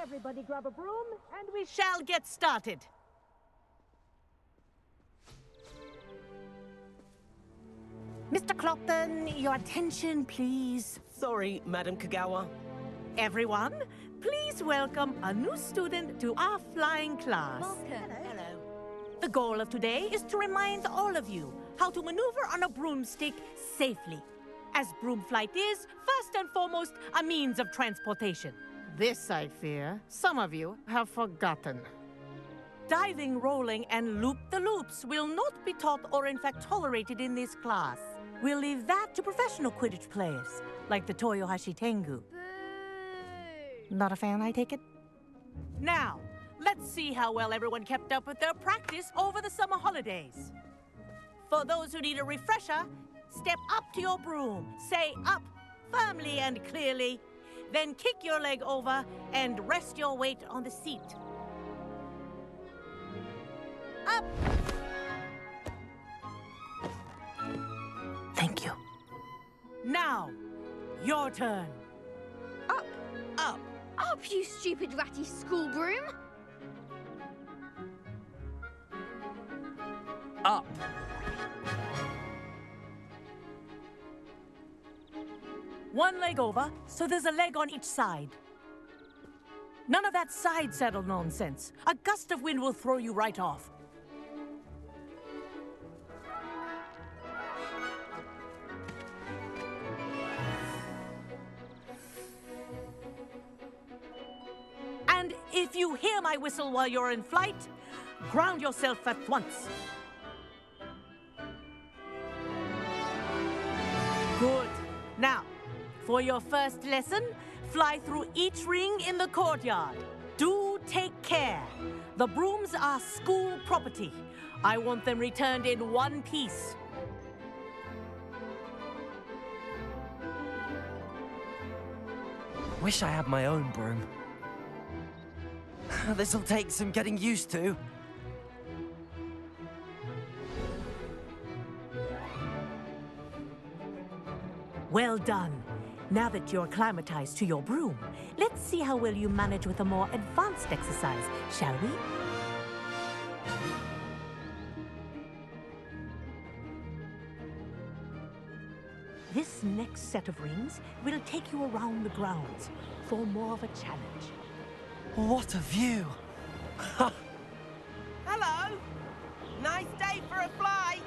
Everybody grab a broom, and we shall get started. Mr. Clopton, your attention, please. Sorry, Madam Kagawa. Everyone, please welcome a new student to our flying class. Hello. The goal of today is to remind all of you how to maneuver on a broomstick safely, as broom flight is, first and foremost, a means of transportation. This, I fear, some of you have forgotten. Diving, rolling, and loop-the-loops will not be taught or in fact tolerated in this class. We'll leave that to professional Quidditch players, like the Toyohashi Tengu. Boo! Not a fan, I take it? Now, let's see how well everyone kept up with their practice over the summer holidays. For those who need a refresher, step up to your broom, say up firmly and clearly, then kick your leg over and rest your weight on the seat. Up! Thank you. Now, your turn. Up! Up. Up, you stupid ratty school broom! Up. One leg over, so there's a leg on each side. None of that side saddle nonsense. A gust of wind will throw you right off. And if you hear my whistle while you're in flight, ground yourself at once. Good. Now, for your first lesson, fly through each ring in the courtyard. Do take care. The brooms are school property. I want them returned in one piece. Wish I had my own broom. This'll take some getting used to. Well done. Now that you're acclimatized to your broom, let's see how well you manage with a more advanced exercise, shall we? This next set of rings will take you around the grounds for more of a challenge. What a view! Hello! Nice day for a flight!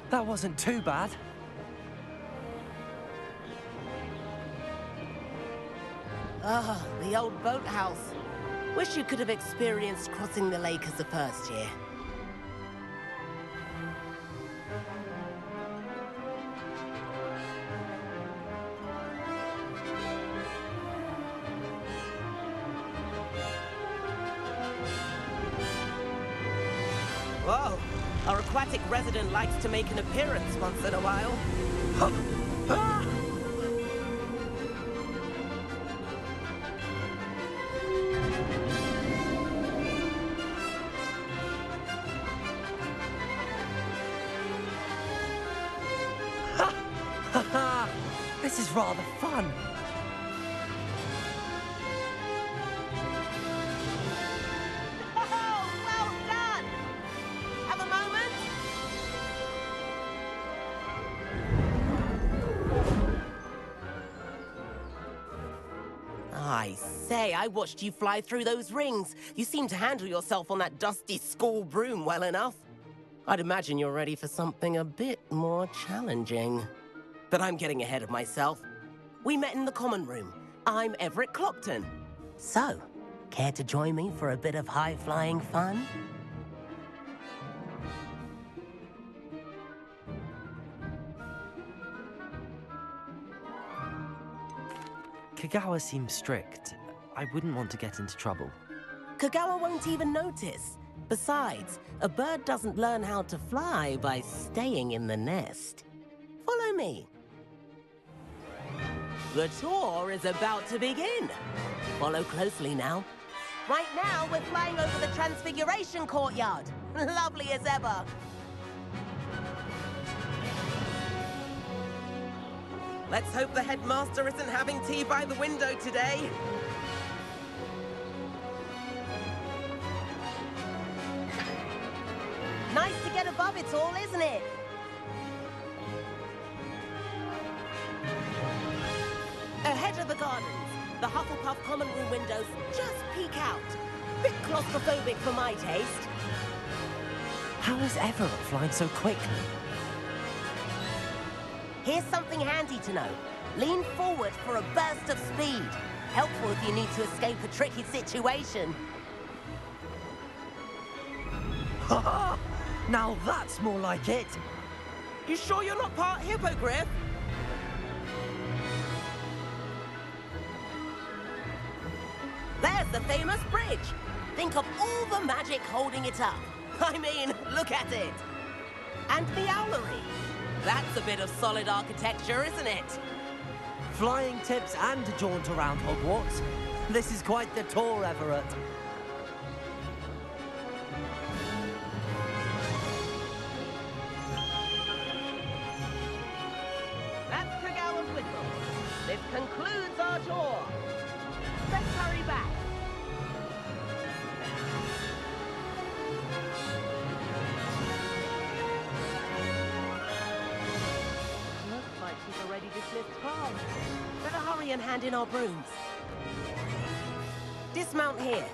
That wasn't too bad. Ah, the old boathouse. Wish you could have experienced crossing the lake as the first year. Whoa! Our aquatic resident likes to make an appearance once in a while. This is rather fun. Oh, well done! Have a moment? I say, I watched you fly through those rings. You seem to handle yourself on that dusty school broom well enough. I'd imagine you're ready for something a bit more challenging. But I'm getting ahead of myself. We met in the common room. I'm Everett Clopton. So, care to join me for a bit of high-flying fun? Kagawa seems strict. I wouldn't want to get into trouble. Kagawa won't even notice. Besides, a bird doesn't learn how to fly by staying in the nest. Follow me. The tour is about to begin. Follow closely now. Right now, we're flying over the Transfiguration Courtyard. Lovely as ever. Let's hope the headmaster isn't having tea by the window today. Nice to get above it all, isn't it? Ahead of the gardens, the Hufflepuff common room windows just peek out. Bit claustrophobic for my taste. How is Everett flying so quickly? Here's something handy to know. Lean forward for a burst of speed. Helpful if you need to escape a tricky situation. Now that's more like it. You sure you're not part hippogriff? There's the famous bridge. Think of all the magic holding it up. I mean, look at it. And the owlery. That's a bit of solid architecture, isn't it? Flying tips and a jaunt around Hogwarts. This is quite the tour, Everett. That's Kagawa's whistle. This concludes our tour. Let's hurry back. Looks like she's already dismissed class. Better hurry and hand in our brooms. Dismount here.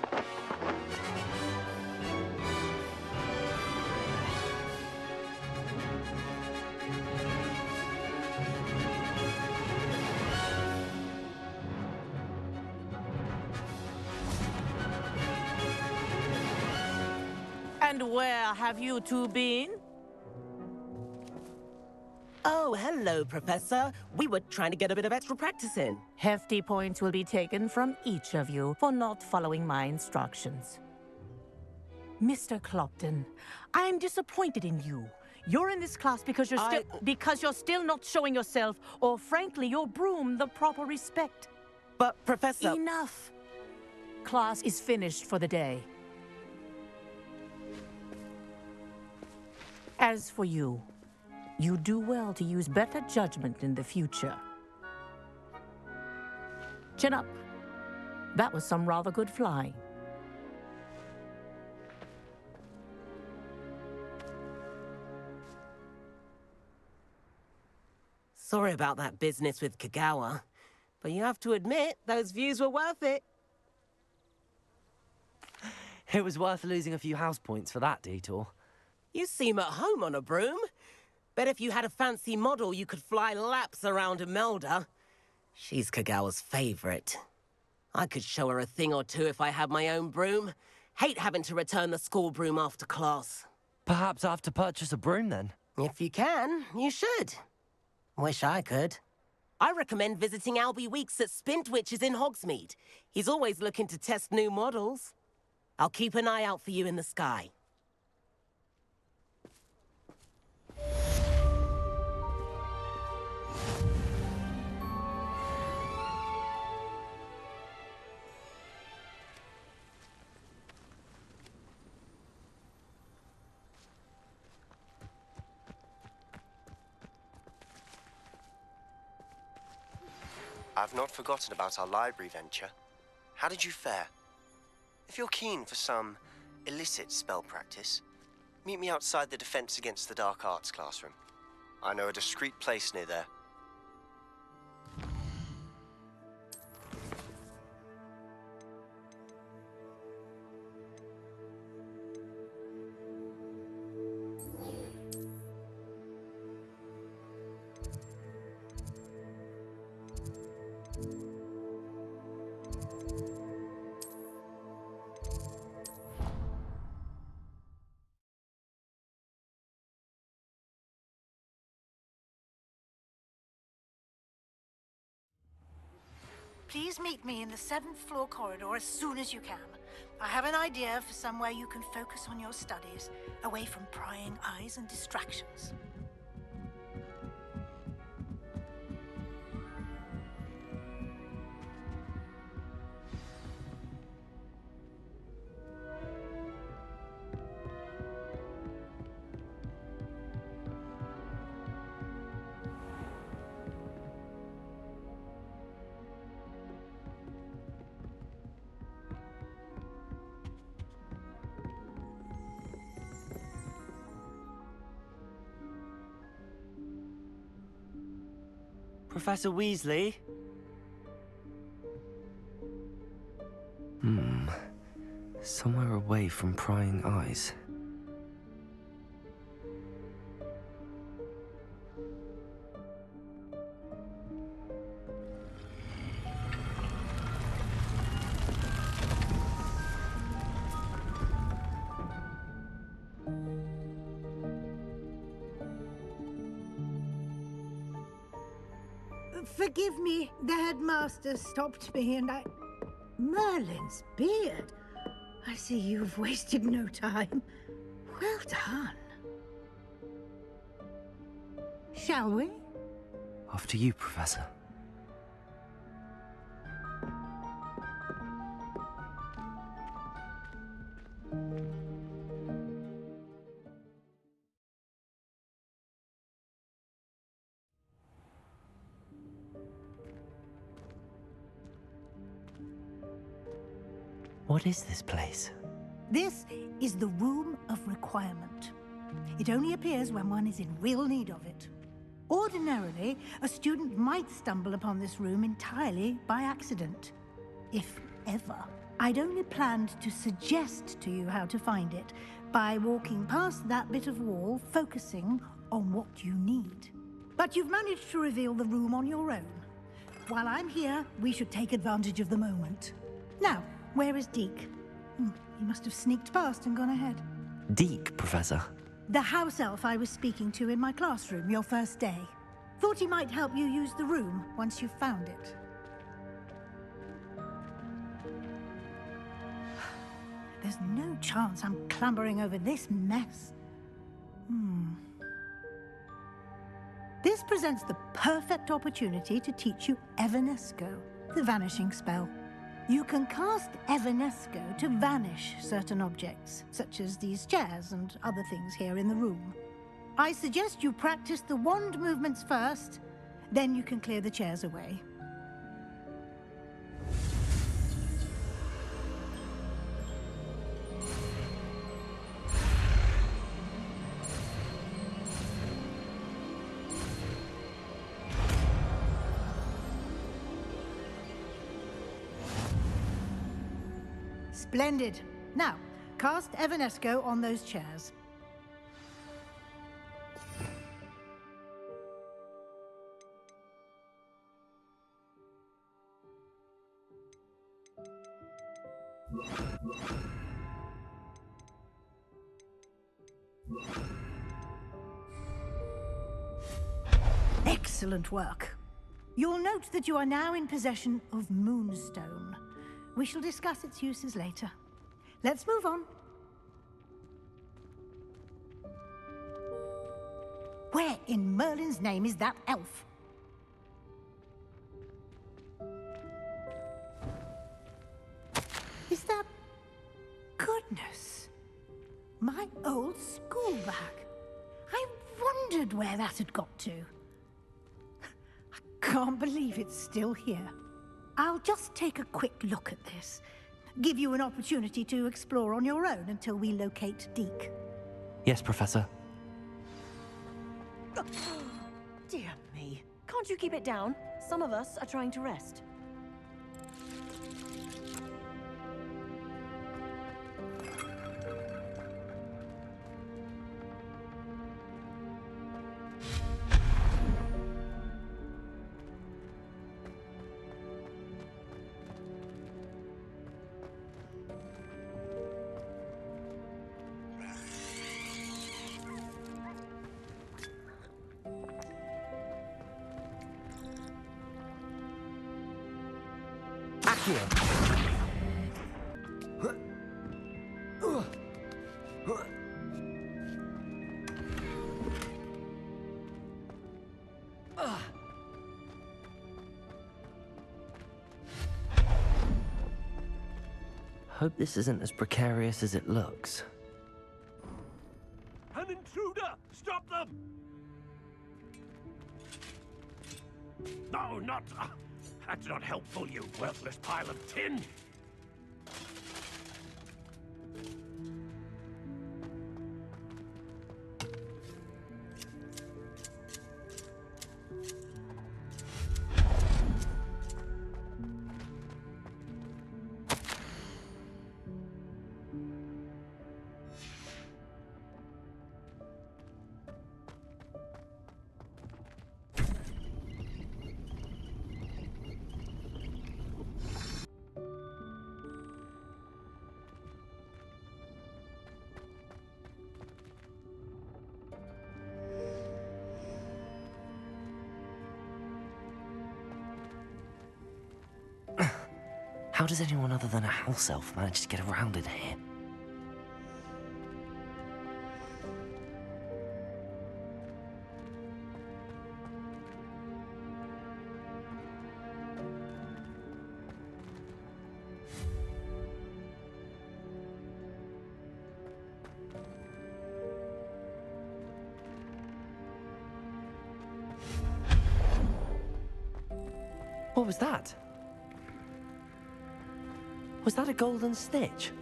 And where have you two been? Oh, hello, Professor. We were trying to get a bit of extra practice in. Hefty points will be taken from each of you for not following my instructions. Mr. Clopton, I'm disappointed in you. You're in this class because you're still not showing yourself, or frankly, your broom the proper respect. But, Professor... Enough. Class is finished for the day. As for you, you do well to use better judgment in the future. Chin up. That was some rather good flying. Sorry about that business with Kagawa, but you have to admit, those views were worth it. It was worth losing a few house points for that detour. You seem at home on a broom. Bet if you had a fancy model, you could fly laps around Imelda. She's Kagawa's favorite. I could show her a thing or two if I had my own broom. Hate having to return the school broom after class. Perhaps I have to purchase a broom then. If you can, you should. Wish I could. I recommend visiting Albie Weeks at Spintwitches in Hogsmeade. He's always looking to test new models. I'll keep an eye out for you in the sky. I've not forgotten about our library venture. How did you fare? If you're keen for some illicit spell practice, meet me outside the Defense Against the Dark Arts classroom. I know a discreet place near there. Please meet me in the 7th floor corridor as soon as you can. I have an idea for somewhere you can focus on your studies, away from prying eyes and distractions. Professor Weasley? Somewhere away from prying eyes. Forgive me, the headmaster stopped me and I... Merlin's beard. I see you've wasted no time. Well done. Shall we? After you, Professor. What is this place? This is the Room of Requirement. It only appears when one is in real need of it. Ordinarily, a student might stumble upon this room entirely by accident, if ever. I'd only planned to suggest to you how to find it by walking past that bit of wall, focusing on what you need. But you've managed to reveal the room on your own. While I'm here, we should take advantage of the moment. Now, where is Deke? He must have sneaked past and gone ahead. Deke, Professor. The house elf I was speaking to in my classroom your first day. Thought he might help you use the room once you've found it. There's no chance I'm clambering over this mess. This presents the perfect opportunity to teach you Evanesco, the vanishing spell. You can cast Evanesco to vanish certain objects, such as these chairs and other things here in the room. I suggest you practice the wand movements first, then you can clear the chairs away. Splendid. Now, cast Evanesco on those chairs. Excellent work. You'll note that you are now in possession of Moonstone. We shall discuss its uses later. Let's move on. Where in Merlin's name is that elf? Is that... Goodness. My old school bag. I wondered where that had got to. I can't believe it's still here. I'll just take a quick look at this. Give you an opportunity to explore on your own until we locate Deke. Yes, Professor. Dear me. Can't you keep it down? Some of us are trying to rest. Hope this isn't as precarious as it looks. An intruder! Stop them! No, not... that's not helpful, you worthless pile of tin! How does anyone other than a house elf manage to get around in here? What was that? Was that a golden snitch?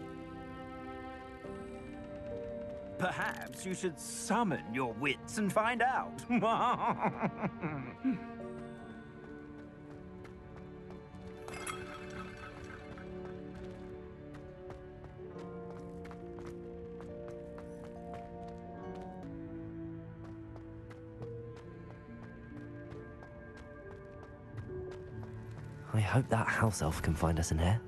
Perhaps you should summon your wits and find out. I hope that house elf can find us in here.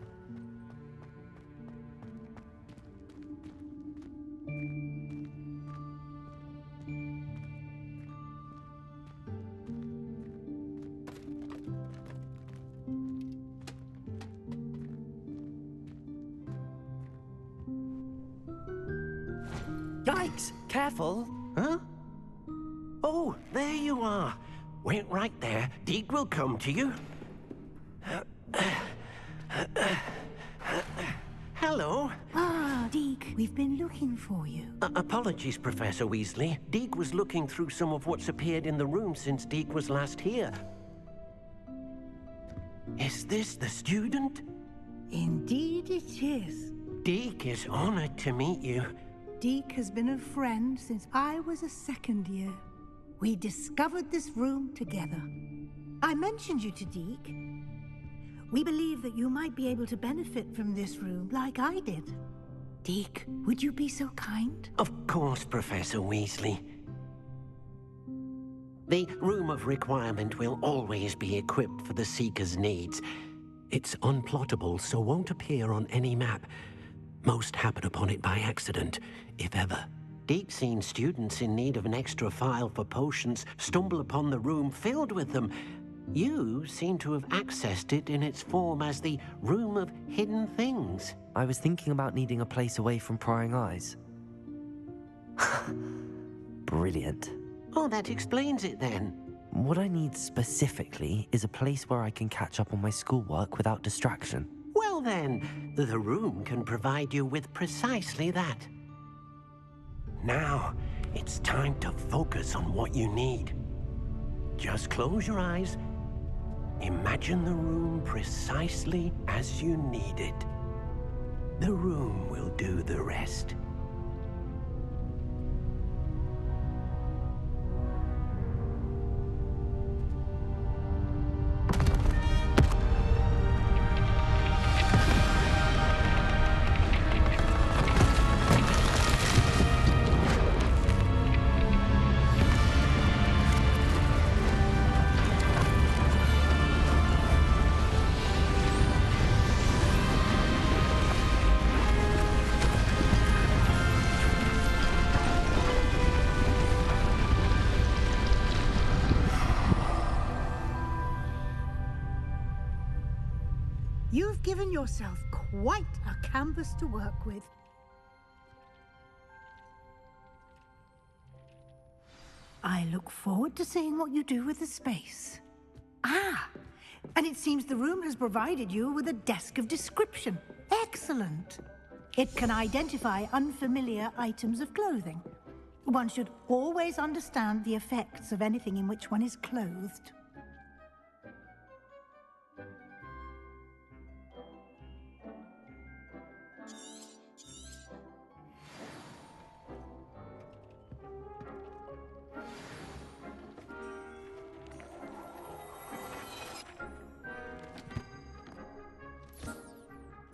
Yikes! Careful! Huh? Oh, there you are. Wait right there. Deke will come to you. Hello. Ah, Deke, we've been looking for you. Apologies, Professor Weasley. Deke was looking through some of what's appeared in the room since Deke was last here. Is this the student? Indeed it is. Deke is honored to meet you. Deke has been a friend since I was a second year. We discovered this room together. I mentioned you to Deke. We believe that you might be able to benefit from this room like I did. Deke, would you be so kind? Of course, Professor Weasley. The Room of Requirement will always be equipped for the Seeker's needs. It's unplottable, so won't appear on any map. Most happen upon it by accident, if ever. Deke's seen students in need of an extra file for potions stumble upon the room filled with them. You seem to have accessed it in its form as the Room of Hidden Things. I was thinking about needing a place away from prying eyes. Brilliant. Oh, that explains it then. What I need specifically is a place where I can catch up on my schoolwork without distraction. Well then, the room can provide you with precisely that. Now, it's time to focus on what you need. Just close your eyes. Imagine the room precisely as you need it. The room will do the rest. You've given yourself quite a canvas to work with. I look forward to seeing what you do with the space. Ah, and it seems the room has provided you with a desk of description. Excellent. It can identify unfamiliar items of clothing. One should always understand the effects of anything in which one is clothed.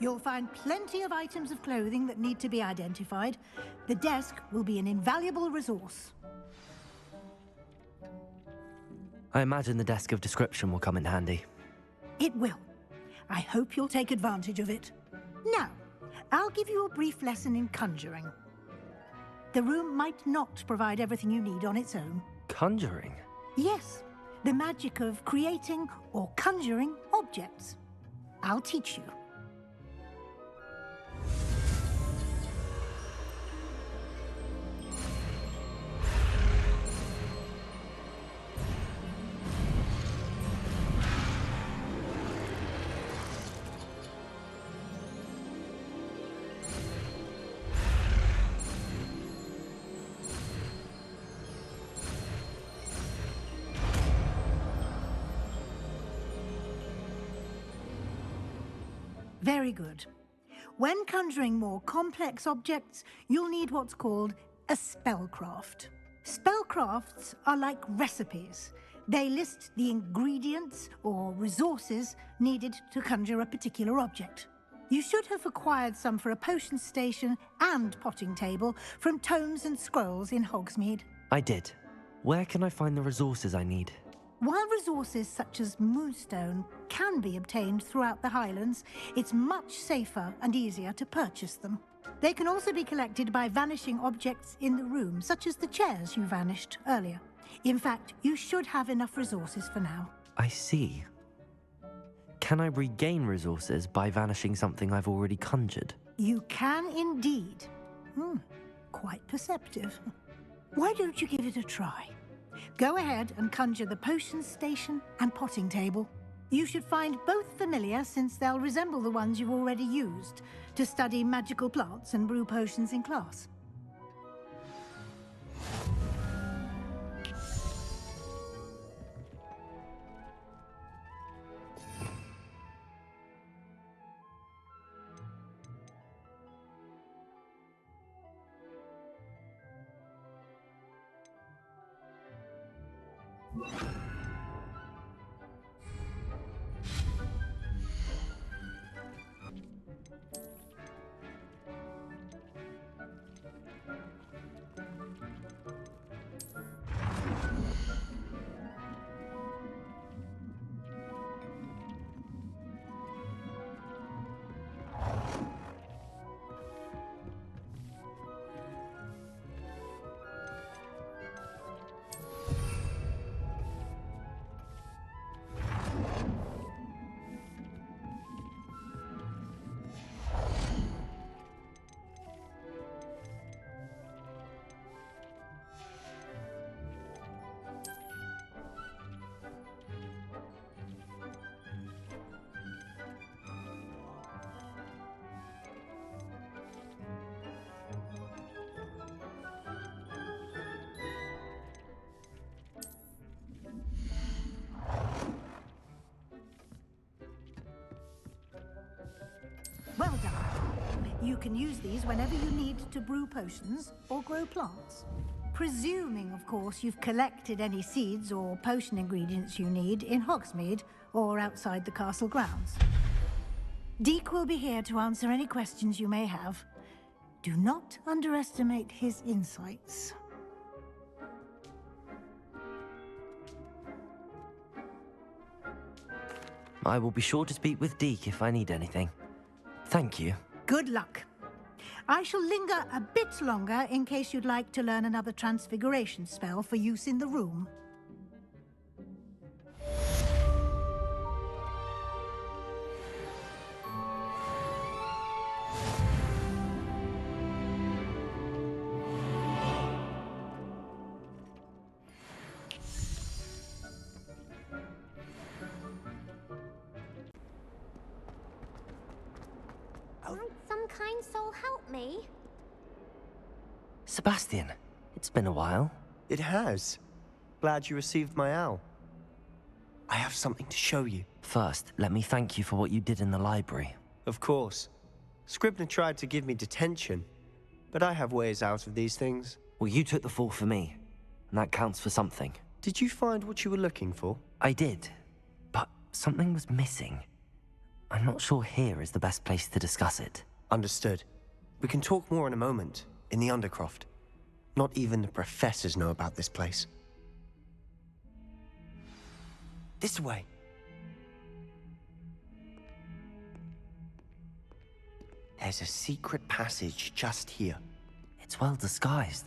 You'll find plenty of items of clothing that need to be identified. The desk will be an invaluable resource. I imagine the desk of description will come in handy. It will. I hope you'll take advantage of it. Now, I'll give you a brief lesson in conjuring. The room might not provide everything you need on its own. Conjuring? Yes, the magic of creating or conjuring objects. I'll teach you. Very good. When conjuring more complex objects, you'll need what's called a spellcraft. Spellcrafts are like recipes. They list the ingredients or resources needed to conjure a particular object. You should have acquired some for a potion station and potting table from tomes and scrolls in Hogsmeade. I did. Where can I find the resources I need? While resources such as moonstone can be obtained throughout the Highlands, it's much safer and easier to purchase them. They can also be collected by vanishing objects in the room, such as the chairs you vanished earlier. In fact, you should have enough resources for now. I see. Can I regain resources by vanishing something I've already conjured? You can indeed. Quite perceptive. Why don't you give it a try? Go ahead and conjure the potion station and potting table. You should find both familiar, since they'll resemble the ones you've already used to study magical plants and brew potions in class. Well done. You can use these whenever you need to brew potions or grow plants. Presuming, of course, you've collected any seeds or potion ingredients you need in Hogsmeade or outside the castle grounds. Deek will be here to answer any questions you may have. Do not underestimate his insights. I will be sure to speak with Deek if I need anything. Thank you. Good luck. I shall linger a bit longer in case you'd like to learn another transfiguration spell for use in the room. Might some kind soul help me? Sebastian, it's been a while. It has. Glad you received my owl. I have something to show you. First, let me thank you for what you did in the library. Of course. Scribner tried to give me detention, but I have ways out of these things. Well, you took the fall for me, and that counts for something. Did you find what you were looking for? I did, but something was missing. I'm not sure here is the best place to discuss it. Understood. We can talk more in a moment, in the Undercroft. Not even the professors know about this place. This way. There's a secret passage just here. It's well disguised.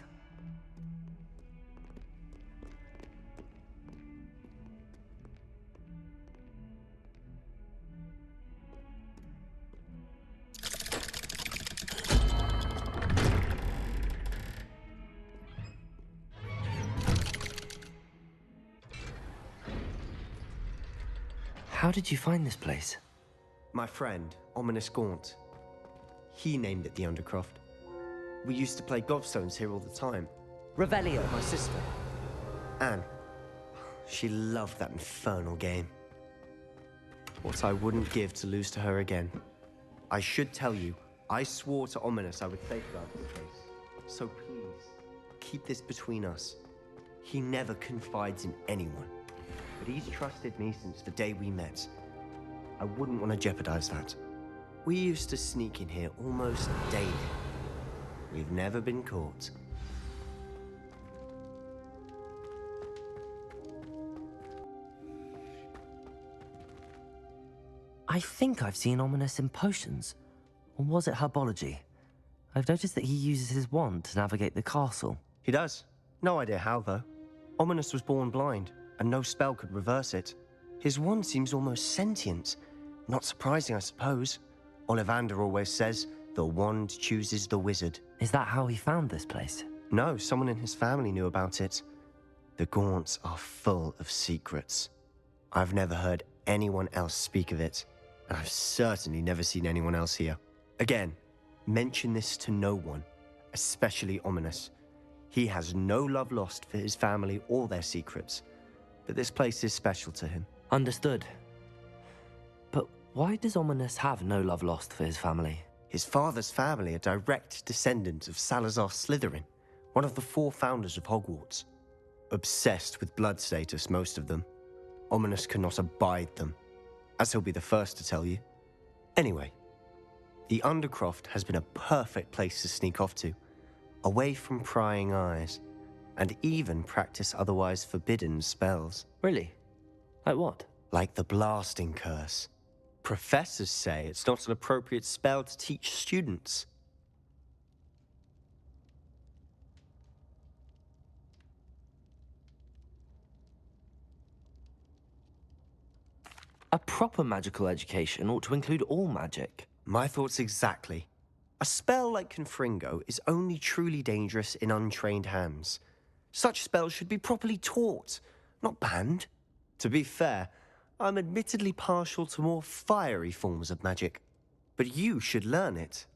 How did you find this place? My friend, Ominous Gaunt. He named it the Undercroft. We used to play gobstones here all the time. Revelio. My sister, Anne. She loved that infernal game. What I wouldn't give to lose to her again. I should tell you, I swore to Ominous I would safeguard the place. So please, keep this between us. He never confides in anyone. But he's trusted me since the day we met. I wouldn't want to jeopardize that. We used to sneak in here almost daily. We've never been caught. I think I've seen Ominous in potions. Or was it herbology? I've noticed that he uses his wand to navigate the castle. He does. No idea how, though. Ominous was born blind, and no spell could reverse it. His wand seems almost sentient. Not surprising, I suppose. Ollivander always says, the wand chooses the wizard. Is that how he found this place? No, someone in his family knew about it. The Gaunts are full of secrets. I've never heard anyone else speak of it, and I've certainly never seen anyone else here. Again, mention this to no one, especially Ominous. He has no love lost for his family or their secrets, but this place is special to him. Understood. But why does Ominous have no love lost for his family? His father's family are direct descendants of Salazar Slytherin, one of the 4 founders of Hogwarts. Obsessed with blood status, most of them. Ominous cannot abide them, as he'll be the first to tell you. Anyway, the Undercroft has been a perfect place to sneak off to, away from prying eyes, and even practice otherwise forbidden spells. Really? Like what? Like the blasting curse. Professors say it's not an appropriate spell to teach students. A proper magical education ought to include all magic. My thoughts exactly. A spell like Confringo is only truly dangerous in untrained hands. Such spells should be properly taught, not banned. To be fair, I'm admittedly partial to more fiery forms of magic, but you should learn it.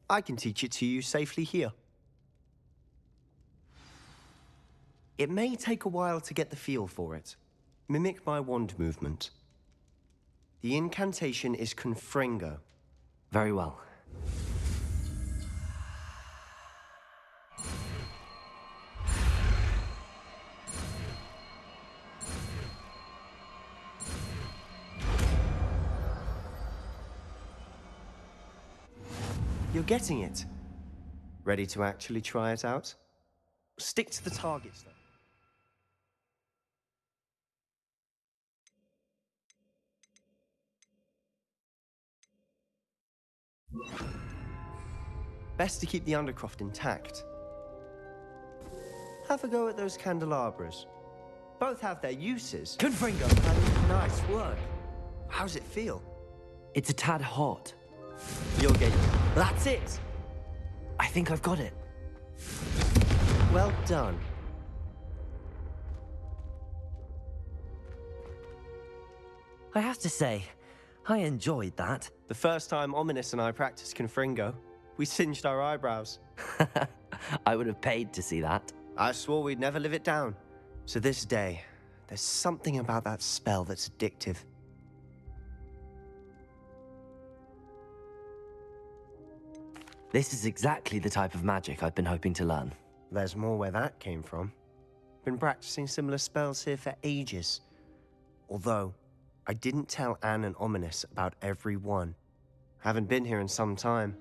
I can teach it to you safely here. It may take a while to get the feel for it. Mimic my wand movement. The incantation is Confringo. Very well. You're getting it. Ready to actually try it out? Stick to the targets, though. Best to keep the Undercroft intact. Have a go at those candelabras. Both have their uses. Confringo! Nice work. How's it feel? It's a tad hot. You'll get... That's it! I think I've got it. Well done. I have to say, I enjoyed that. The first time Ominous and I practiced Confringo, we singed our eyebrows. I would have paid to see that. I swore we'd never live it down. To this day, there's something about that spell that's addictive. This is exactly the type of magic I've been hoping to learn. There's more where that came from. Been practicing similar spells here for ages. Although, I didn't tell Anne and Ominous about every one. Haven't been here in some time.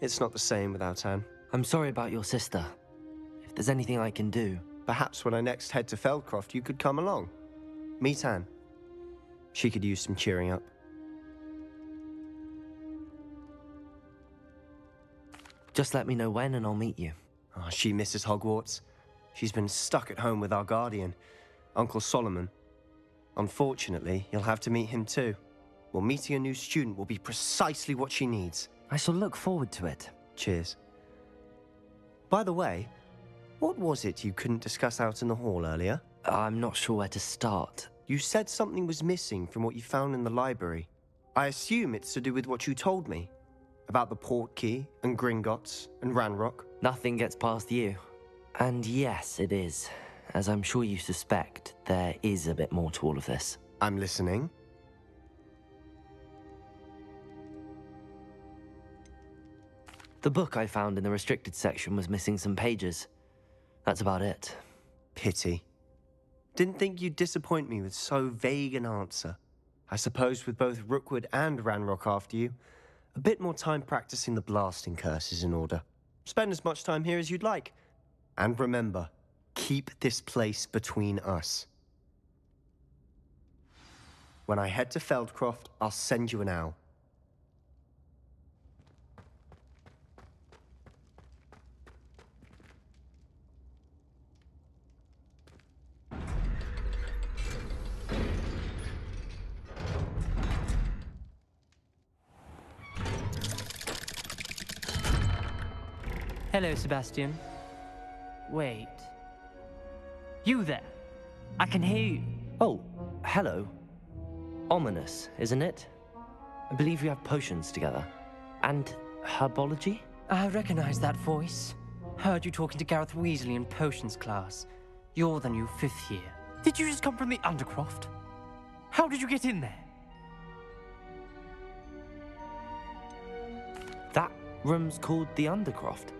It's not the same without Anne. I'm sorry about your sister. If there's anything I can do... Perhaps when I next head to Feldcroft, you could come along. Meet Anne. She could use some cheering up. Just let me know when and I'll meet you. Oh, she misses Hogwarts. She's been stuck at home with our guardian, Uncle Solomon. Unfortunately, you'll have to meet him too. Well, meeting a new student will be precisely what she needs. I shall look forward to it. Cheers. By the way, what was it you couldn't discuss out in the hall earlier? I'm not sure where to start. You said something was missing from what you found in the library. I assume it's to do with what you told me. About the Portkey, and Gringotts, and Ranrock. Nothing gets past you. And yes, it is. As I'm sure you suspect, there is a bit more to all of this. I'm listening. The book I found in the restricted section was missing some pages. That's about it. Pity. Didn't think you'd disappoint me with so vague an answer. I suppose with both Rookwood and Ranrock after you, a bit more time practicing the blasting curse is in order. Spend as much time here as you'd like. And remember, keep this place between us. When I head to Feldcroft, I'll send you an owl. Hello, Sebastian. Wait. You there? I can hear you. Oh, hello. Ominous, isn't it? I believe we have potions together. And herbology? I recognize that voice. Heard you talking to Gareth Weasley in potions class. You're the new 5th year. Did you just come from the Undercroft? How did you get in there? That room's called the Undercroft.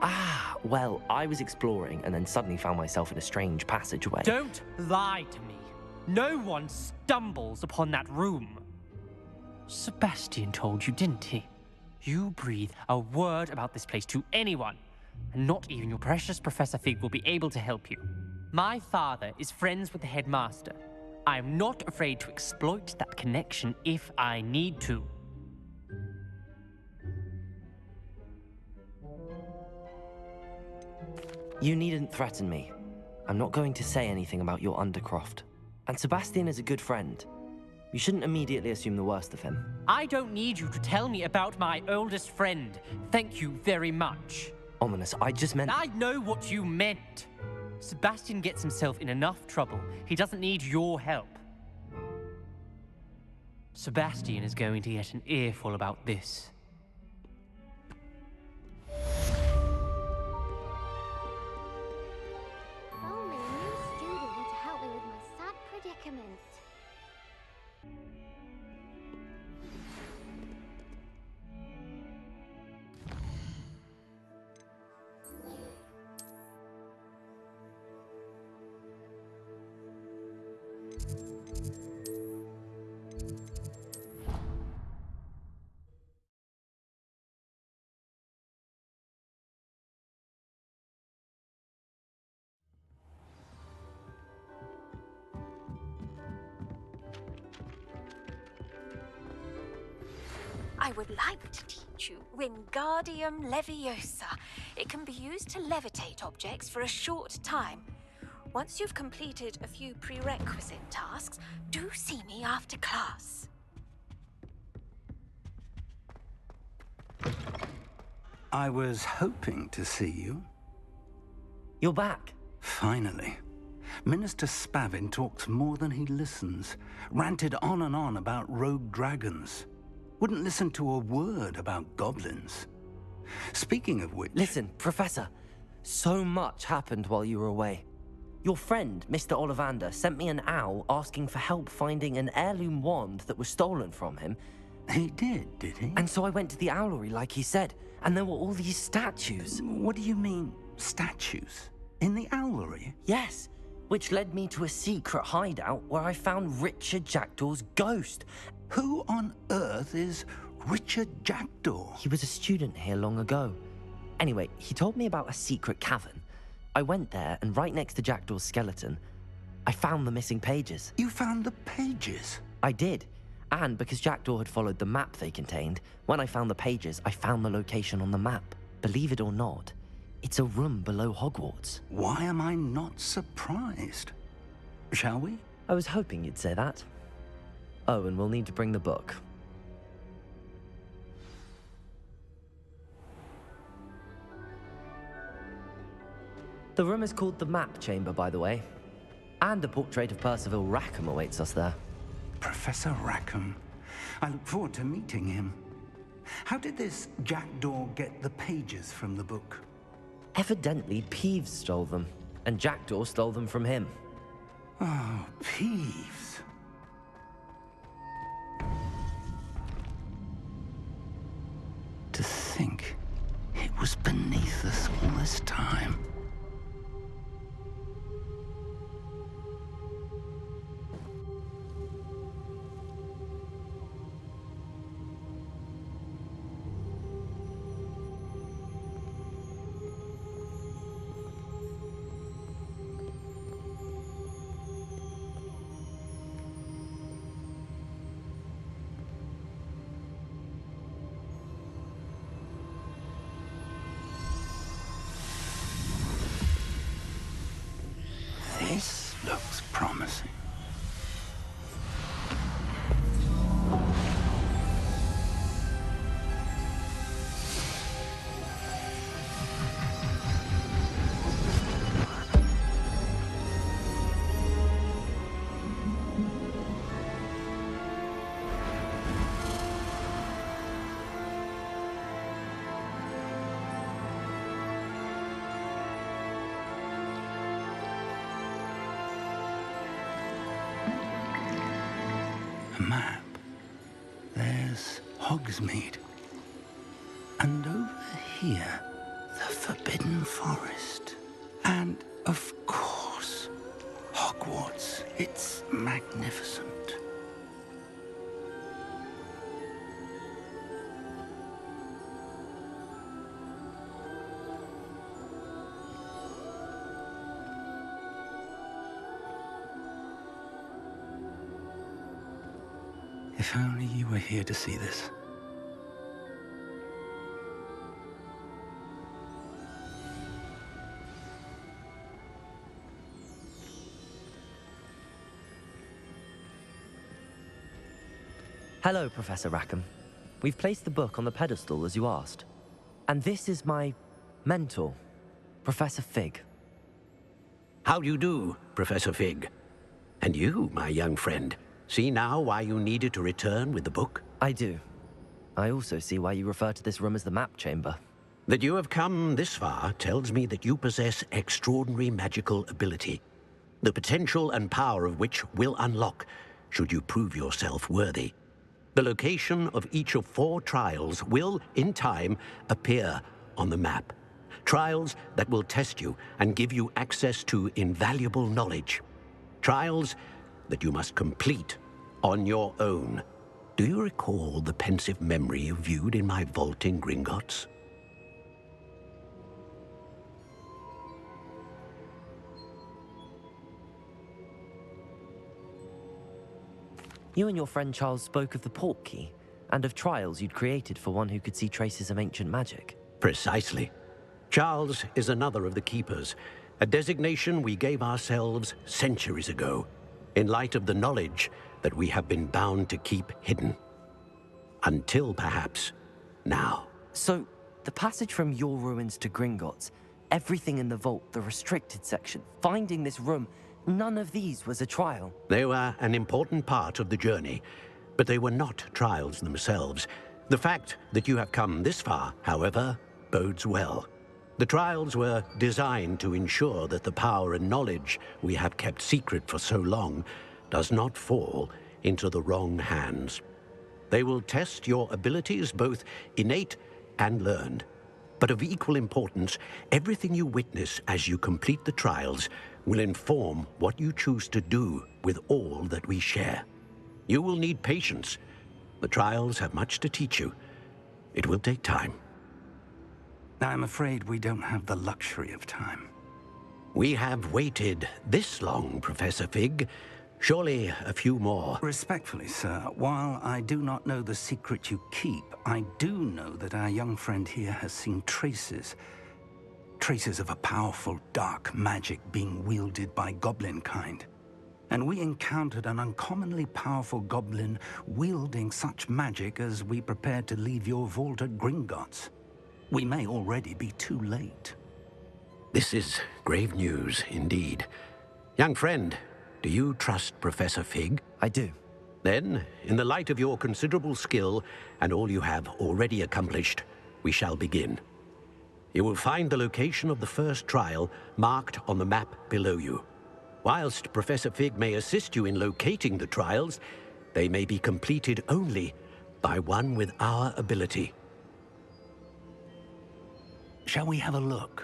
Ah, well, I was exploring and then suddenly found myself in a strange passageway. Don't lie to me. No one stumbles upon that room. Sebastian told you, didn't he? You breathe a word about this place to anyone, and not even your precious Professor Fig will be able to help you. My father is friends with the headmaster. I am not afraid to exploit that connection if I need to. You needn't threaten me. I'm not going to say anything about your Undercroft. And Sebastian is a good friend. You shouldn't immediately assume the worst of him. I don't need you to tell me about my oldest friend. Thank you very much. Ominous, I just meant... I know what you meant. Sebastian gets himself in enough trouble. He doesn't need your help. Sebastian is going to get an earful about this. Only a new student to help me with my sad predicament. I would like to teach you Wingardium Leviosa. It can be used to levitate objects for a short time. Once you've completed a few prerequisite tasks, do see me after class. I was hoping to see you. You're back. Finally. Minister Spavin talks more than he listens. Ranted on and on about rogue dragons. Wouldn't listen to a word about goblins. Speaking of which... Listen, Professor. So much happened while you were away. Your friend, Mr. Ollivander, sent me an owl asking for help finding an heirloom wand that was stolen from him. He did he? And so I went to the owlery like he said, and there were all these statues. What do you mean, statues? In the owlery? Yes, which led me to a secret hideout where I found Richard Jackdaw's ghost. Who on earth is Richard Jackdaw? He was a student here long ago. Anyway, he told me about a secret cavern. I went there, and right next to Jackdaw's skeleton, I found the missing pages. You found the pages? I did. And because Jackdaw had followed the map they contained, when I found the pages, I found the location on the map. Believe it or not, it's a room below Hogwarts. Why am I not surprised? Shall we? I was hoping you'd say that. Oh, and we'll need to bring the book. The room is called the Map Chamber, by the way. And a portrait of Percival Rackham awaits us there. Professor Rackham. I look forward to meeting him. How did this Jackdaw get the pages from the book? Evidently, Peeves stole them, and Jackdaw stole them from him. Oh, Peeves. To think it was beneath us all this time? This looks promising. A map. There's Hogsmeade. And over here, the Forbidden Forest. And, of course, Hogwarts. It's magnificent. If only you were here to see this. Hello, Professor Rackham. We've placed the book on the pedestal as you asked. And this is my mentor, Professor Fig. How do you do, Professor Fig? And you, my young friend, see now why you needed to return with the book? I do. I also see why you refer to this room as the map chamber. That you have come this far tells me that you possess extraordinary magical ability, the potential and power of which will unlock should you prove yourself worthy. The location of each of 4 trials will, in time, appear on the map. Trials that will test you and give you access to invaluable knowledge. Trials that you must complete on your own. Do you recall the pensive memory you viewed in my vault in Gringotts? You and your friend Charles spoke of the Portkey, and of trials you'd created for one who could see traces of ancient magic. Precisely. Charles is another of the Keepers, a designation we gave ourselves centuries ago, in light of the knowledge that we have been bound to keep hidden. Until, perhaps, now. So, the passage from your ruins to Gringotts, everything in the vault, the restricted section, finding this room, none of these was a trial. They were an important part of the journey, but they were not trials themselves. The fact that you have come this far, however, bodes well. The trials were designed to ensure that the power and knowledge we have kept secret for so long does not fall into the wrong hands. They will test your abilities, both innate and learned. But of equal importance, everything you witness as you complete the trials will inform what you choose to do with all that we share. You will need patience. The trials have much to teach you. It will take time. I'm afraid we don't have the luxury of time. We have waited this long, Professor Fig. Surely a few more. Respectfully, sir, while I do not know the secret you keep, I do know that our young friend here has seen traces of a powerful dark magic being wielded by goblin kind. And we encountered an uncommonly powerful goblin wielding such magic as we prepared to leave your vault at Gringotts. We may already be too late. This is grave news indeed. Young friend, do you trust Professor Fig? I do. Then, in the light of your considerable skill and all you have already accomplished, we shall begin. You will find the location of the first trial marked on the map below you. Whilst Professor Fig may assist you in locating the trials, they may be completed only by one with our ability. Shall we have a look?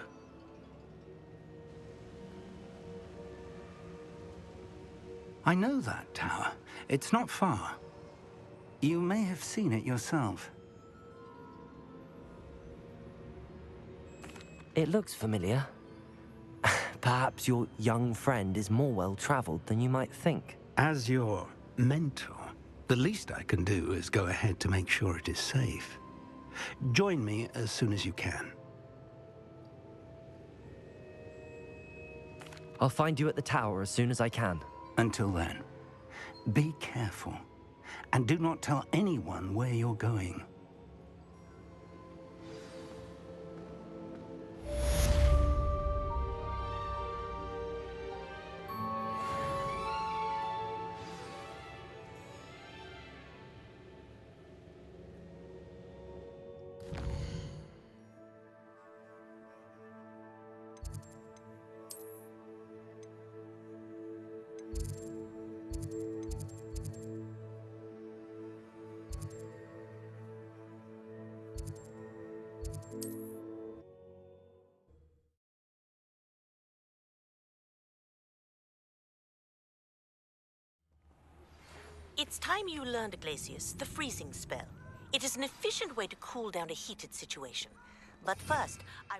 I know that tower. It's not far. You may have seen it yourself. It looks familiar. Perhaps your young friend is more well-traveled than you might think. As your mentor, the least I can do is go ahead to make sure it is safe. Join me as soon as you can. I'll find you at the tower as soon as I can. Until then, be careful, and do not tell anyone where you're going. It's time you learned, Glacius, the freezing spell. It is an efficient way to cool down a heated situation. But first, I...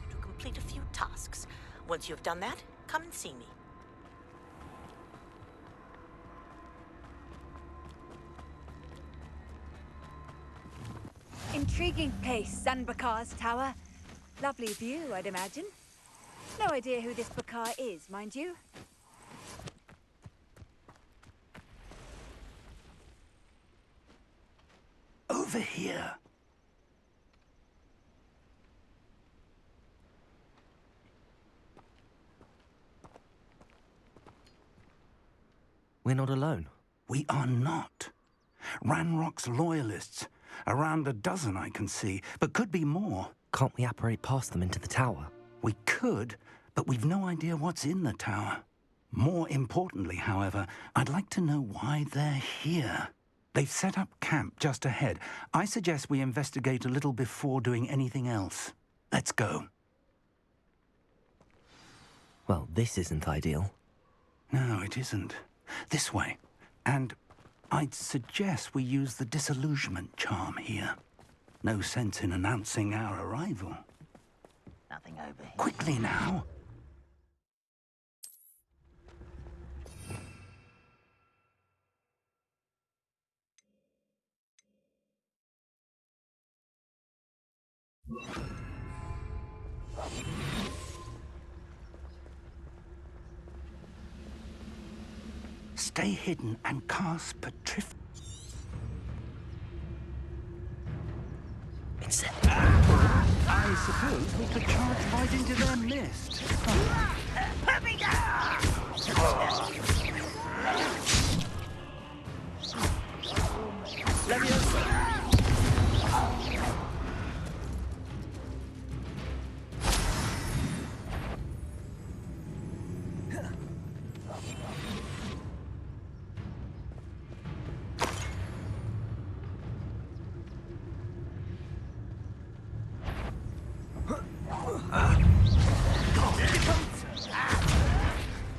to complete a few tasks. Once you've done that, come and see me. Intriguing place, Zanbakar's tower. Lovely view, I'd imagine. No idea who this Bakar is, mind you. Over here. We're not alone. We are not. Ranrock's loyalists. Around a dozen I can see, but could be more. Can't we apparate past them into the tower? We could, but we've no idea what's in the tower. More importantly, however, I'd like to know why they're here. They've set up camp just ahead. I suggest we investigate a little before doing anything else. Let's go. Well, this isn't ideal. No, it isn't. This way. And I'd suggest we use the disillusionment charm here. No sense in announcing our arrival. Nothing over here. Quickly now. Stay hidden and cast Petrif... I suppose we could charge right into their mist. Put me down!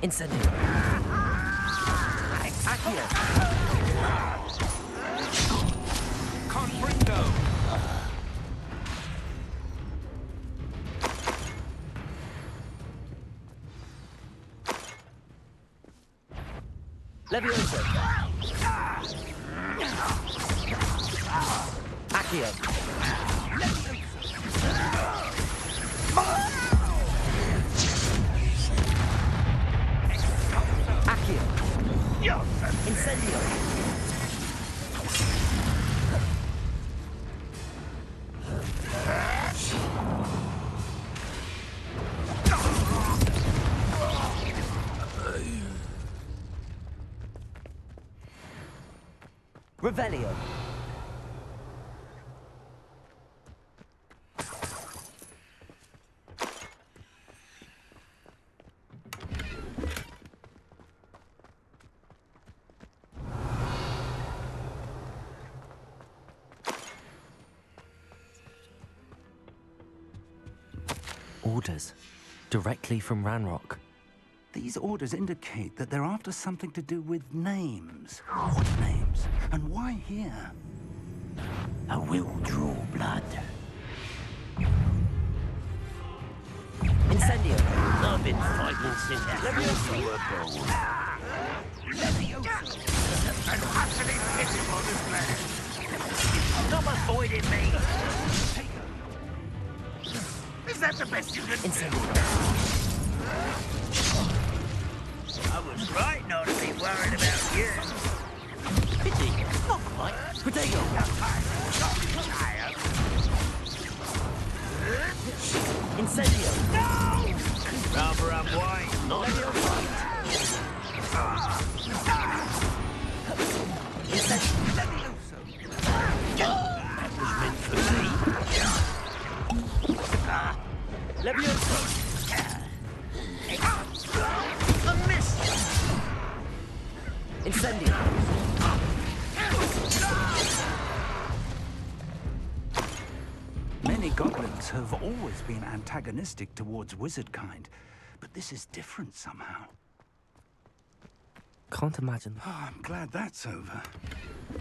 Incendio. Accio. Confringo. Levioso. Accio. Incendio! Revelio. Orders. Directly from Ranrock. These orders indicate that they're after something to do with names. What names? And why here? I will draw blood. Incendio. I've been fighting since Leviosa were born. And utterly pitiful this man. Stop avoiding me! Is that the best you can do? I was right not to be worried about you. Pity, not quite. Potato! Incendio. No! Rather unwise. Not your fight. Incendio. That was meant for me. Leviosa. A miss! Incendio. Many goblins have always been antagonistic towards wizard kind, but this is different somehow. Can't imagine. Oh, I'm glad that's over.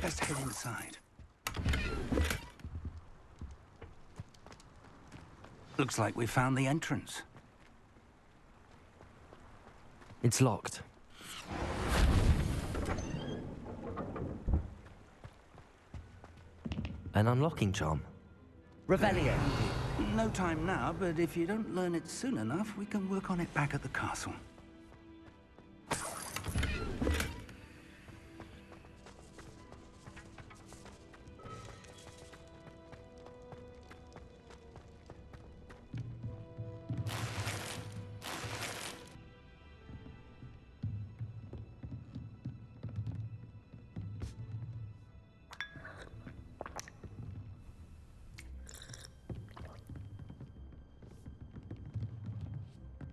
Let's head inside. Looks like we found the entrance. It's locked. An unlocking charm. Revelio. No time now, but if you don't learn it soon enough, we can work on it back at the castle.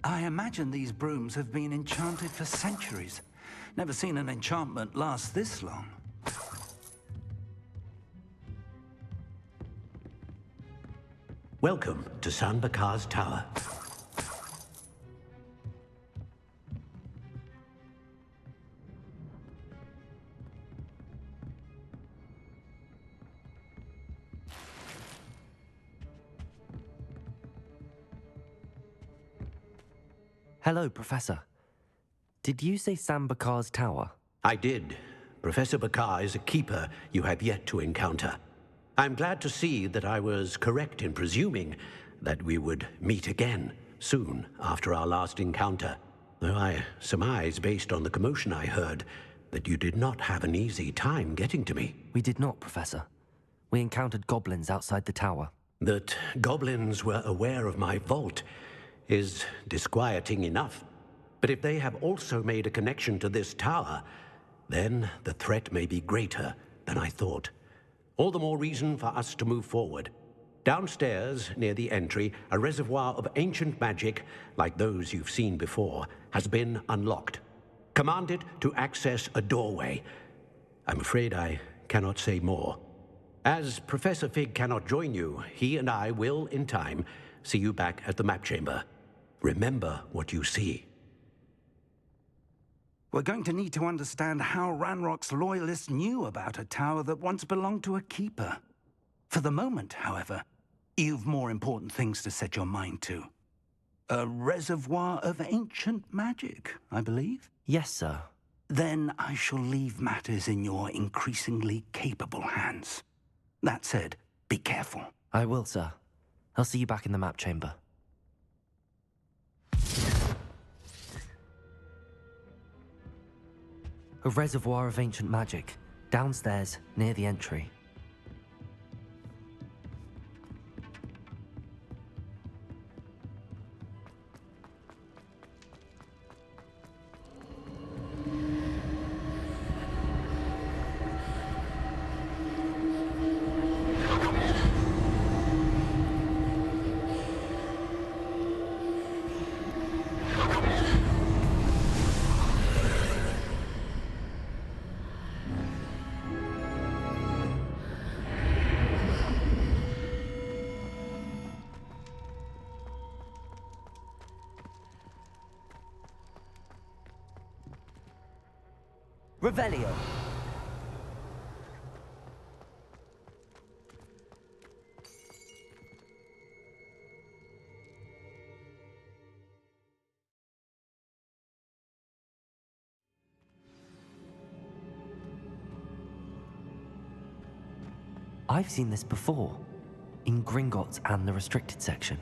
I imagine these brooms have been enchanted for centuries. Never seen an enchantment last this long. Welcome to San Bakar's Tower. Hello, Professor. Did you say Sam Bakar's tower? I did. Professor Bakar is a keeper you have yet to encounter. I'm glad to see that I was correct in presuming that we would meet again soon after our last encounter. Though I surmise, based on the commotion I heard, that you did not have an easy time getting to me. We did not, Professor. We encountered goblins outside the tower. That goblins were aware of my vault is disquieting enough. But if they have also made a connection to this tower, then the threat may be greater than I thought. All the more reason for us to move forward. Downstairs, near the entry, a reservoir of ancient magic, like those you've seen before, has been unlocked. Command it to access a doorway. I'm afraid I cannot say more. As Professor Fig cannot join you, he and I will, in time, see you back at the map chamber. Remember what you see. We're going to need to understand how Ranrock's loyalists knew about a tower that once belonged to a keeper. For the moment, however, you've more important things to set your mind to. A reservoir of ancient magic, I believe? Yes, sir. Then I shall leave matters in your increasingly capable hands. That said, be careful. I will, sir. I'll see you back in the map chamber. A reservoir of ancient magic, downstairs, near the entry. Revelio. I've seen this before, in Gringotts and the restricted section.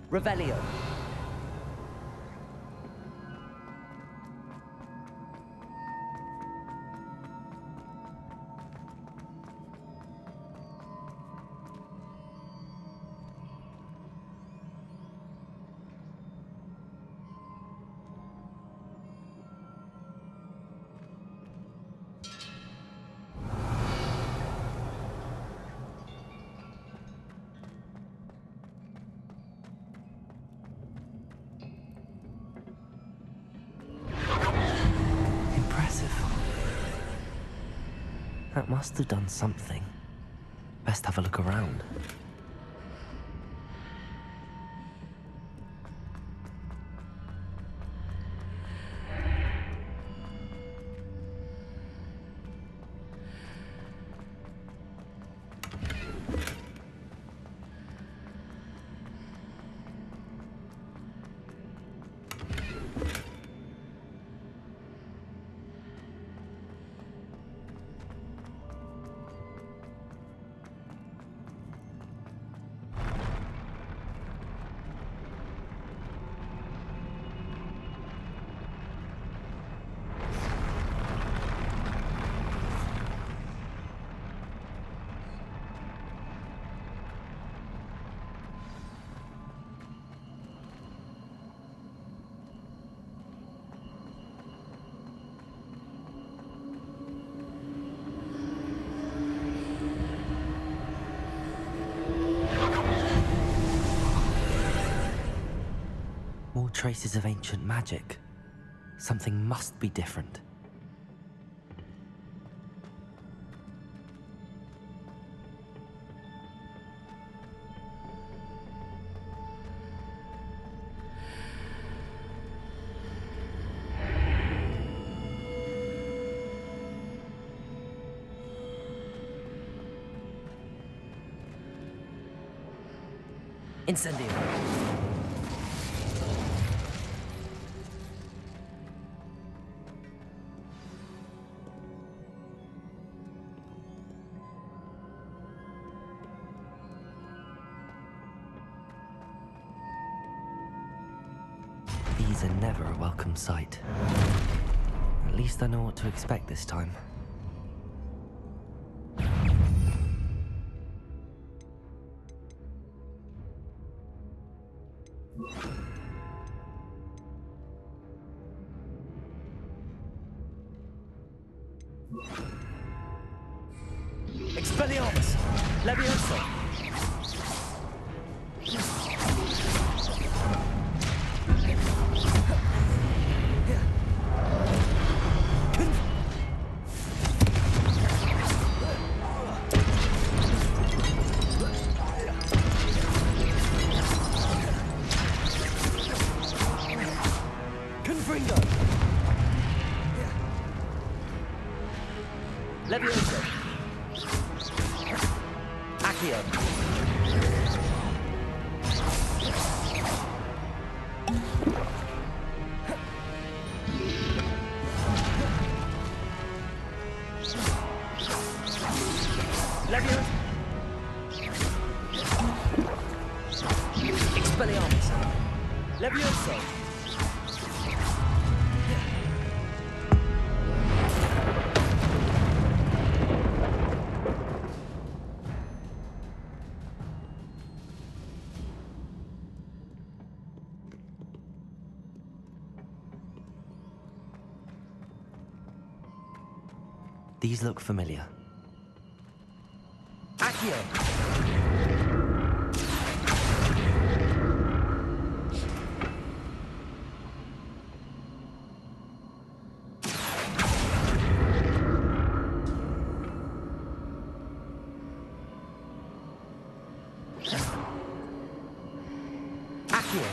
Revelio. That must have done something. Best have a look around. More traces of ancient magic. Something must be different. Incendio. These are never a welcome sight. At least I know what to expect this time. Expelliarmus! Levioso! Confringo! Levioso! Accio! Levioso! Expelliarmus! Levioso! These look familiar. Accio! Accio!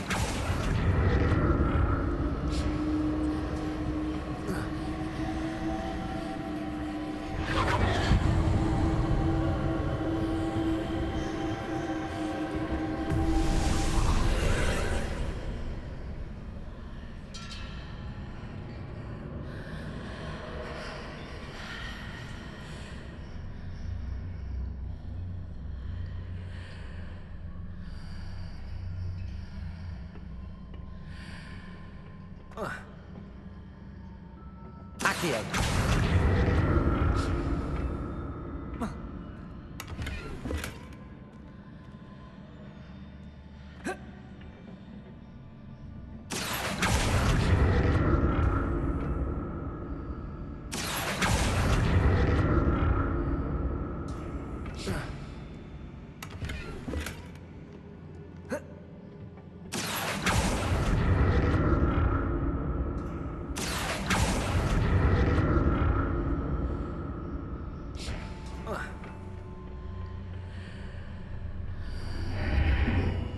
Accio.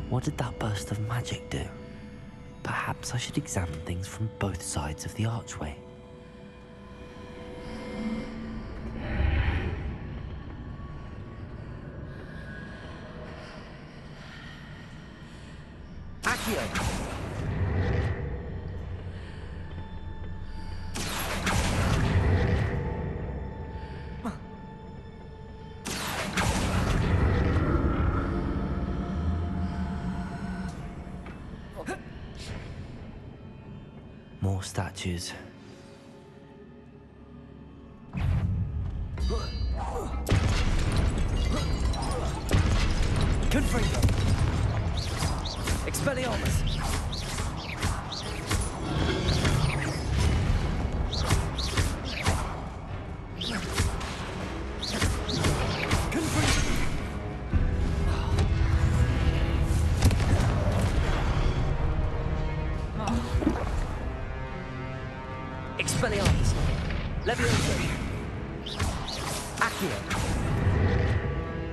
What did that burst of magic do? Perhaps I should examine things from both sides of the archway. Accio! More statues. Confringo! Expelliarmus! Expelliarmus! Levioso! Accio!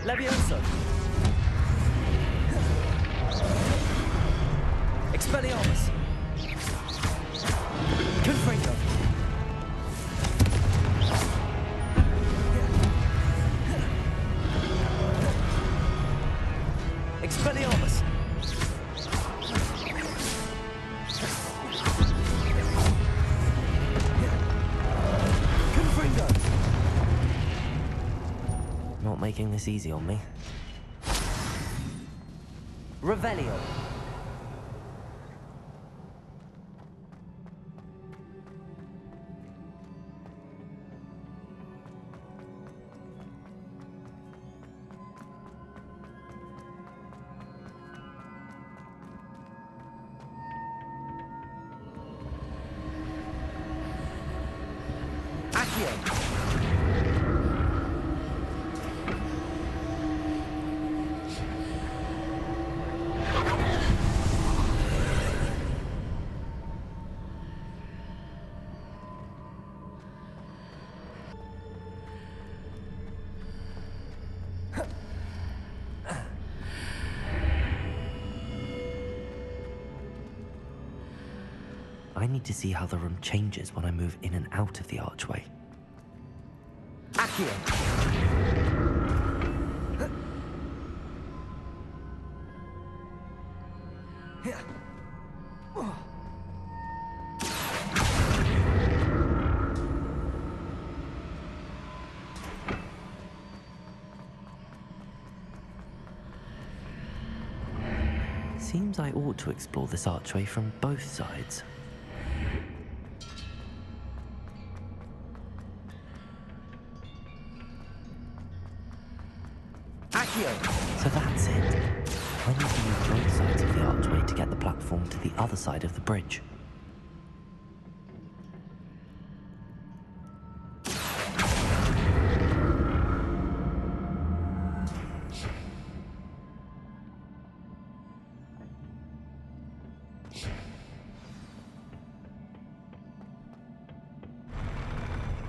Levioso! Expelliarmus! Confringo! Expelliarmus! Not making this easy on me. Revelio. Accio. I need to see how the room changes when I move in and out of the archway. Accio! Seems I ought to explore this archway from both sides. So that's it. I need to use both sides of the archway to get the platform to the other side of the bridge.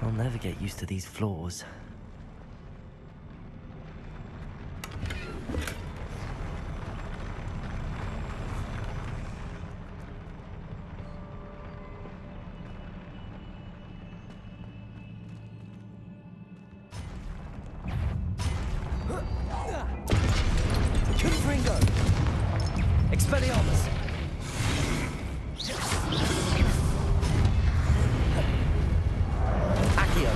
I'll never get used to these floors. Confringo! Expelliarmus! Accio!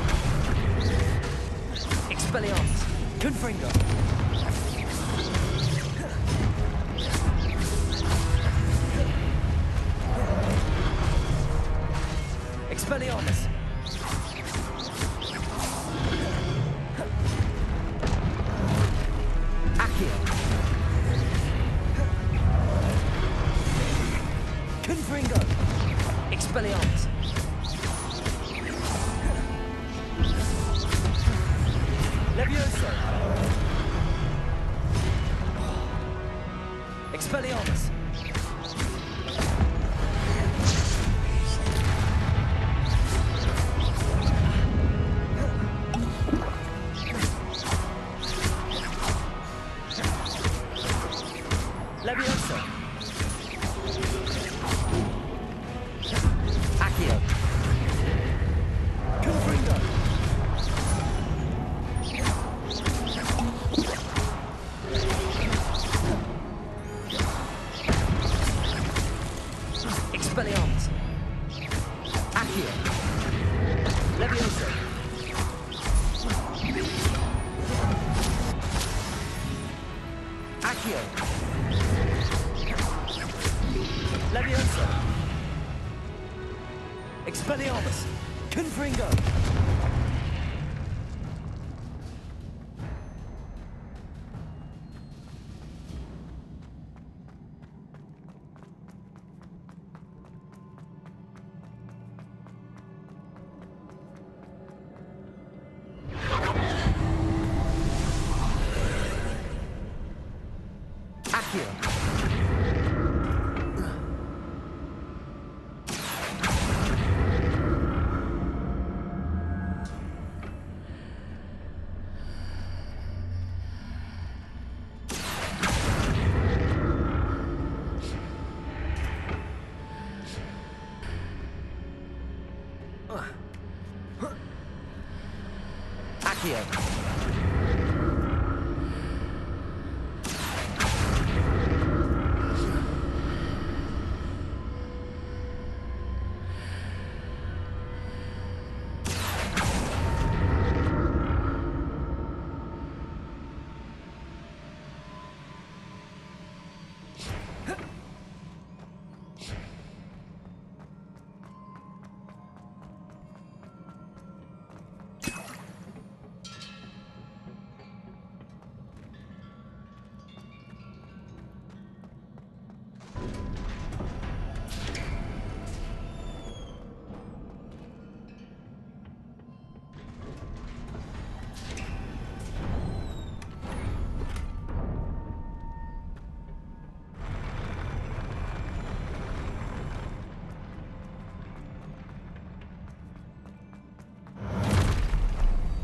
Expelliarmus! Confringo! Expelliarmus! Levioso! Expelliarmus! Levioso! Accio! Confringo! Expelliarmus! Accio! Levioso! Accio! Levioso! Expelliarmus! Confringo! Accio! Accio!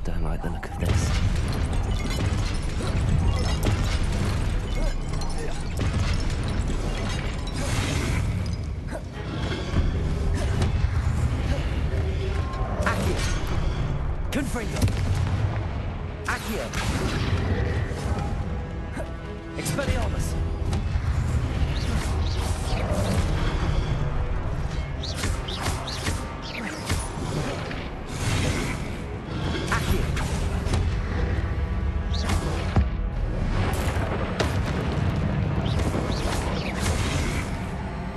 Don't like the look of this. Accio! Confringo! Accio! Expelliarmus! Accio!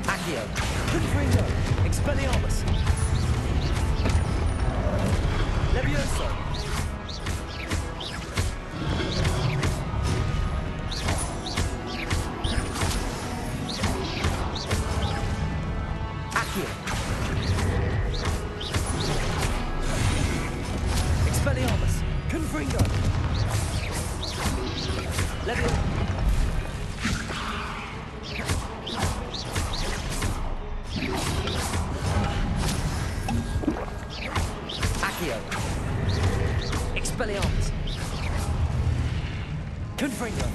Accio! Confringo! Expelliarmus! Levioso! Accio! Expelliarmus! Confringo! Levioso! Accio! Expelliarmus! Confringo!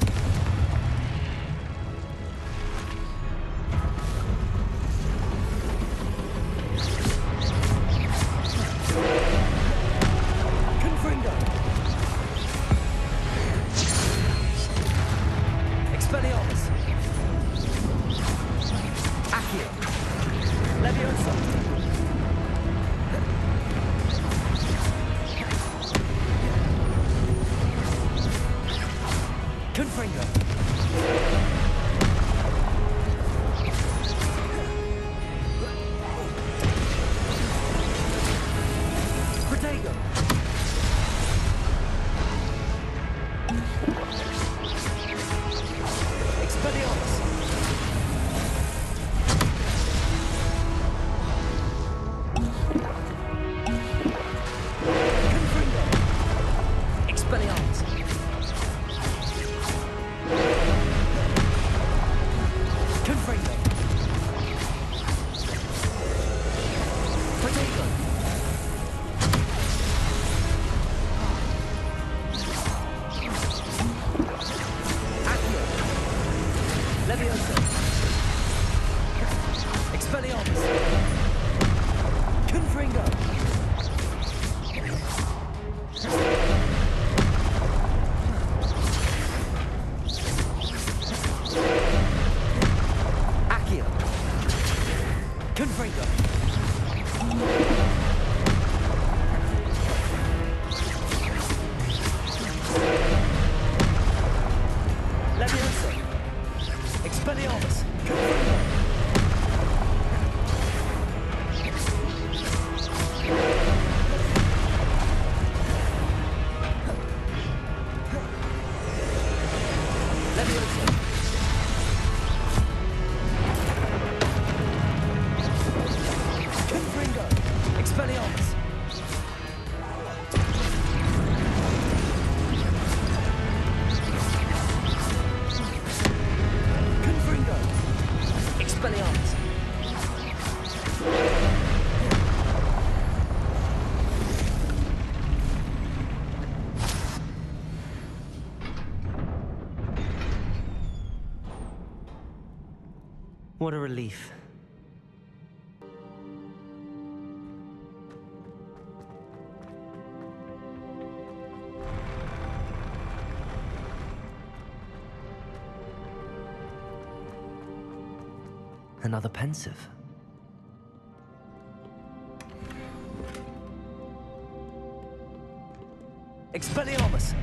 Confringo! Expelliarmus! Accio! Levioso! Confringo! Protego! Expelliarmus! Confringo! Expelliarmus! Leviosa. Confringo. Expelliarmus. Confringo. Expelliarmus. What a relief. Another pensive. Expelliarmus.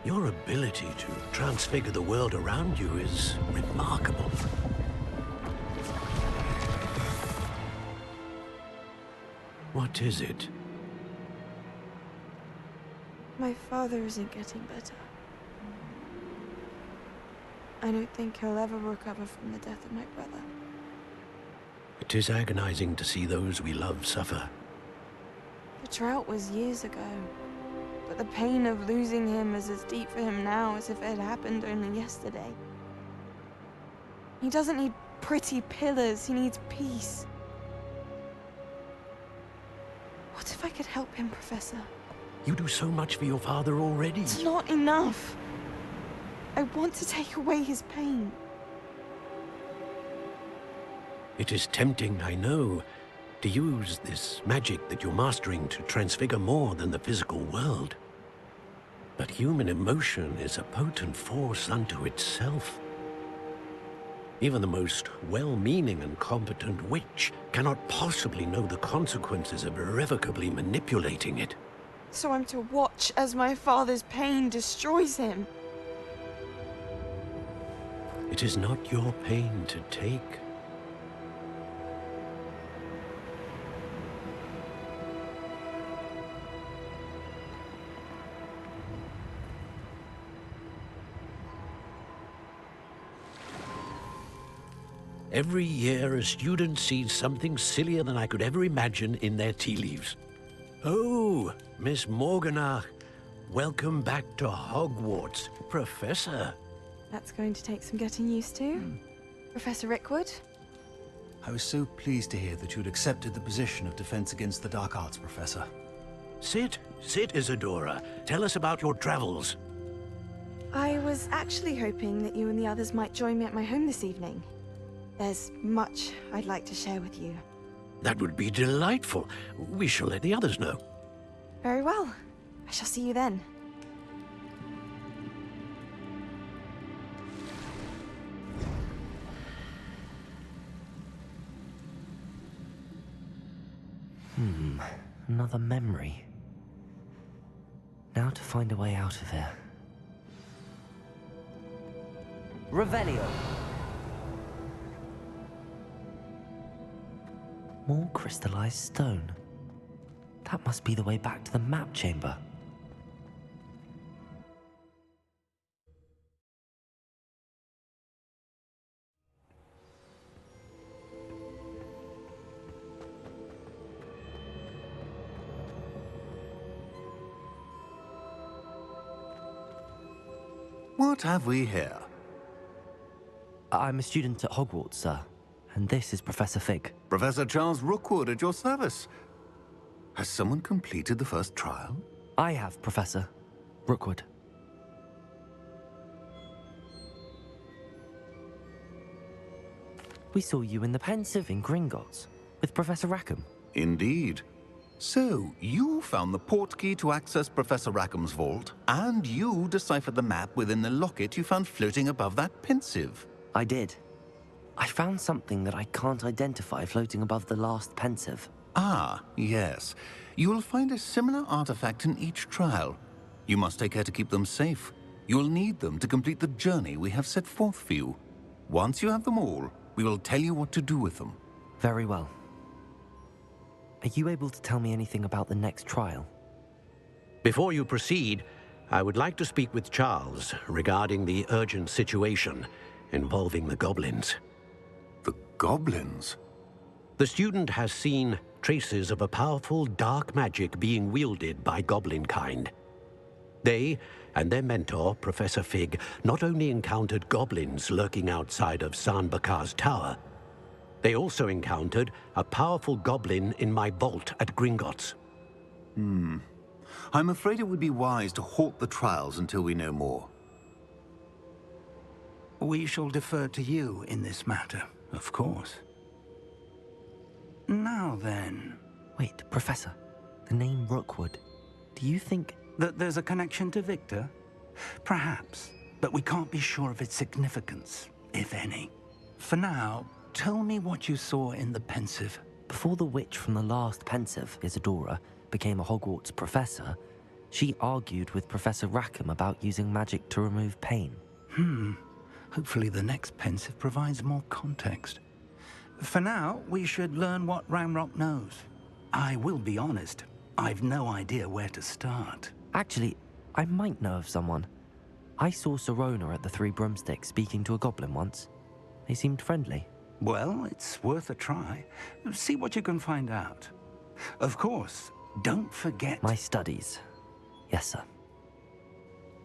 Your ability to transfigure the world around you is remarkable. What is it? My father isn't getting better. I don't think he'll ever recover from the death of my brother. It is agonizing to see those we love suffer. The drought was years ago, but the pain of losing him is as deep for him now as if it had happened only yesterday. He doesn't need pretty pillars, he needs peace. What if I could help him, Professor? You do so much for your father already. It's not enough. I want to take away his pain. It is tempting, I know, to use this magic that you're mastering to transfigure more than the physical world. But human emotion is a potent force unto itself. Even the most well-meaning and competent witch cannot possibly know the consequences of irrevocably manipulating it. So I'm to watch as my father's pain destroys him. It is not your pain to take. Every year, a student sees something sillier than I could ever imagine in their tea leaves. Oh, Miss Morganach, welcome back to Hogwarts, Professor. That's going to take some getting used to. Professor Rickwood? I was so pleased to hear that you'd accepted the position of Defense Against the Dark Arts, Professor. Sit, Isadora. Tell us about your travels. I was actually hoping that you and the others might join me at my home this evening. There's much I'd like to share with you. That would be delightful. We shall let the others know. Very well. I shall see you then. Another memory. Now to find a way out of here. Revelio. More crystallized stone. That must be the way back to the map chamber. What have we here? I'm a student at Hogwarts, sir. And this is Professor Fig. Professor Charles Rookwood at your service. Has someone completed the first trial? I have, Professor Rookwood. We saw you in the Pensive in Gringotts with Professor Rackham. Indeed. So, you found the portkey to access Professor Rackham's vault, and you deciphered the map within the locket you found floating above that Pensive. I did. I found something that I can't identify floating above the last Pensive. Ah, yes. You will find a similar artifact in each trial. You must take care to keep them safe. You will need them to complete the journey we have set forth for you. Once you have them all, we will tell you what to do with them. Very well. Are you able to tell me anything about the next trial? Before you proceed, I would like to speak with Charles regarding the urgent situation involving the goblins. The goblins? The student has seen traces of a powerful dark magic being wielded by goblin kind. They and their mentor, Professor Fig, not only encountered goblins lurking outside of Sanbakar's tower, they also encountered a powerful goblin in my vault at Gringotts. I'm afraid it would be wise to halt the trials until we know more. We shall defer to you in this matter, of course. Now then... Wait, Professor. The name Rookwood. Do you think... that there's a connection to Victor? Perhaps, but we can't be sure of its significance, if any. For now, tell me what you saw in the Pensive. Before the witch from the last Pensive, Isadora, became a Hogwarts professor, she argued with Professor Rackham about using magic to remove pain. Hopefully the next Pensive provides more context. For now, we should learn what Ramrock knows. I will be honest, I've no idea where to start. Actually, I might know of someone. I saw Sirona at the Three Broomsticks speaking to a goblin once. They seemed friendly. Well, it's worth a try. See what you can find out. Of course, don't forget... My studies. Yes, sir.